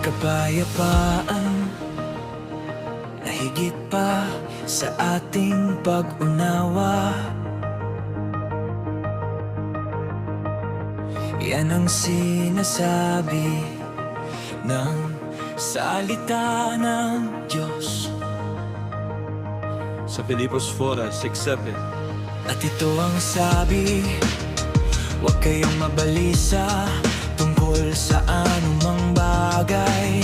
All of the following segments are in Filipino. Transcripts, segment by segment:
kapayapaan na higit pa sa ating pag-unawa. Yan ang sinasabi ng salita ng Diyos sa Filipos 4:6-7. At ito ang sabi, huwag kayong mabalisa tungkol sa anumang bagay.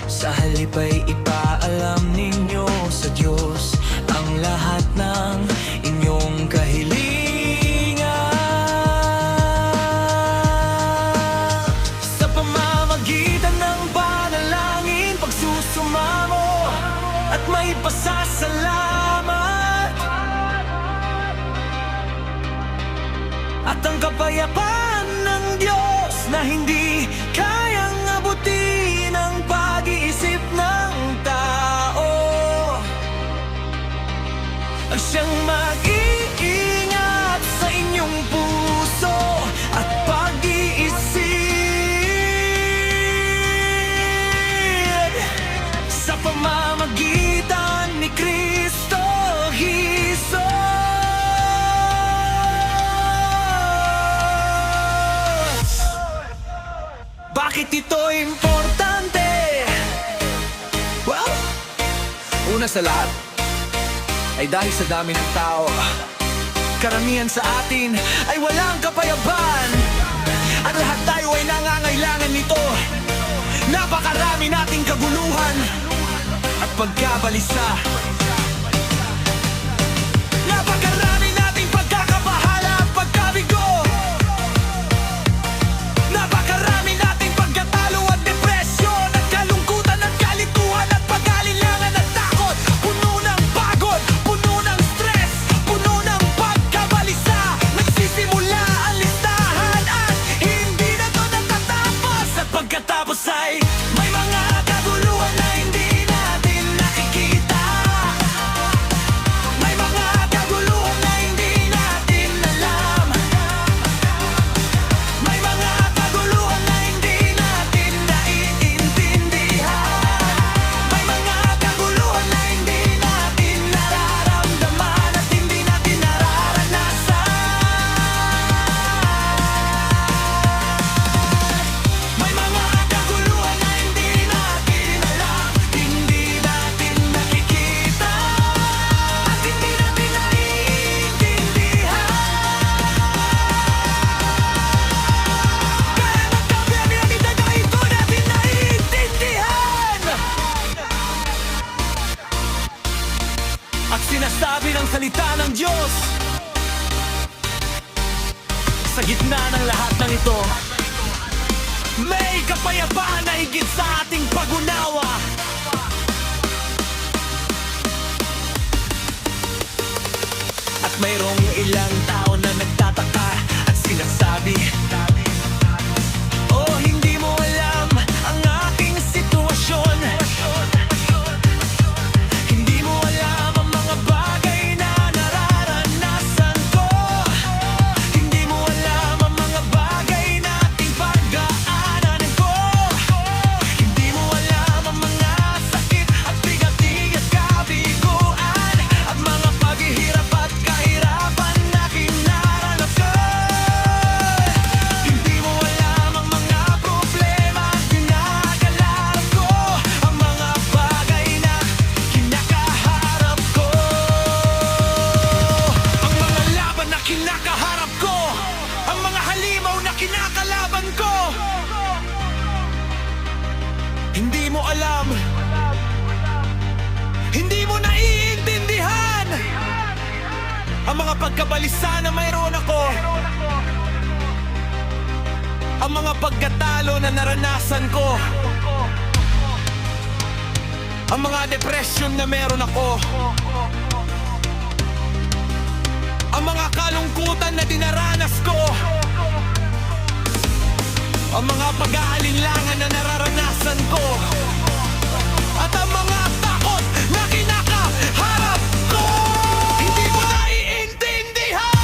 Sa halip ay ipaalam ninyo sa Diyos ang lahat ng inyong kahilingan. Sa pamamagitan ng panalangin, pagsusumamo at may pasasalamat, at ang kapayapaan ng Diyos na hindi kayang abutin ang pag-iisip ng tao, ang siyang mag-iingat sa inyong puso at pag-iisip sa pamamagitan ni Kristo Jesus. Bakit ito importante? Well, una sa lahat ay dahil sa dami ng tao, karamihan sa atin ay walang kapayapaan, at lahat tayo ay nangangailangan nito. Napakarami nating kaguluhan at pagkabalisa. Napakarami nating pagkakabahala at pagkabigo. Napakarami nating pagkatalo at depresyon at kalungkutan at kalituhan at pag-alinlangan at takot. Puno ng pagod, puno ng stress, puno ng pagkabalisa. Nagsisimula ang listahan at hindi na to natatapos. At pagkatapos ay may mga kaguluhan na hindi natin nakikita. May mga kaguluhan na hindi natin alam. May mga kaguluhan na hindi natin naiintindihan. May mga kaguluhan na hindi natin nararamdaman at hindi natin nararanasan. May mga kaguluhan na hindi natin alam, hindi natin nakikita, at hindi natin naiintindihan. Kaya magkabihan natin na ito natin naiintindihan. At sinasabi ng salita ng Diyos, sa gitna ng lahat ng ito, may kapayapaan na higit sa ating pag-unawa. At mayroong ilang tao na nagtataka at sinasabi, oh, hindi mo alam ang aking sitwasyon. Hindi mo alam ang mga bagay na nararanasan ko. Hindi mo alam ang mga bagay na ating pagdaanan ko. Hindi mo alam ang mga sakit at bigat-bigat kabiguan at mga paghihirap at kahirapan na kinaranasan. Hindi mo alam ang mga problema at kinakalarap ko, ang mga bagay na kinakaharap ko, ang mga laban na kinakaharap ko, ang mga halimaw na kinakalaban ko. Hindi mo alam, hindi mo naiintindihan ang mga pagkabalisa na mayroon ako, ang mga pagkatalo na naranasan ko, ang mga depression na meron ako, ang mga kalungkutan na dinaranas ko, ang mga pag-aalinlangan na nararanasan ko, at ang mga takot na kinakaharap ko. Hindi mo naiintindihan.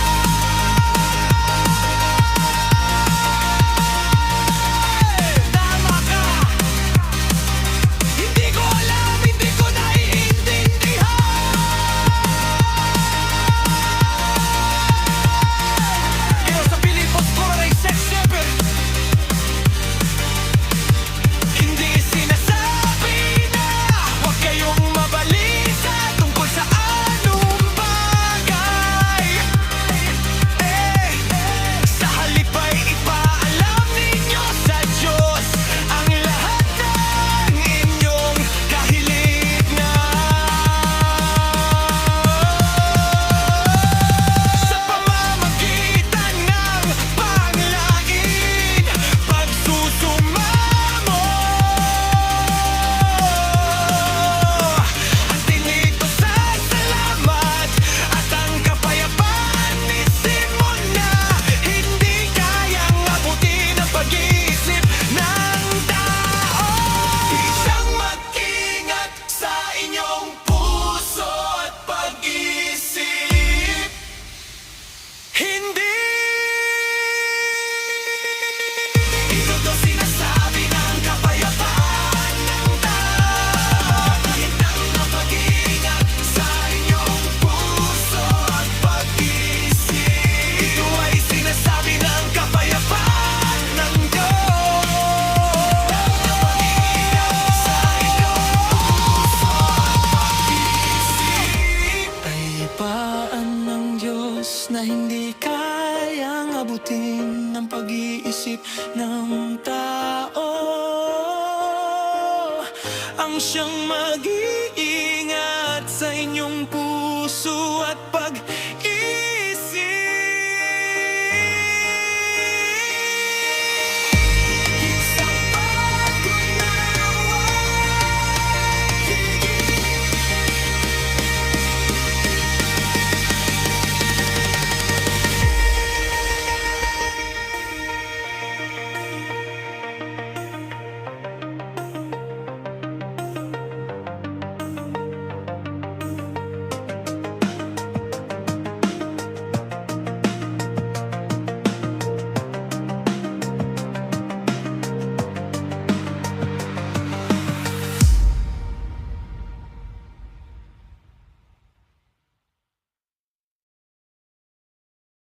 ang siyang mag-iingat sa inyong puso.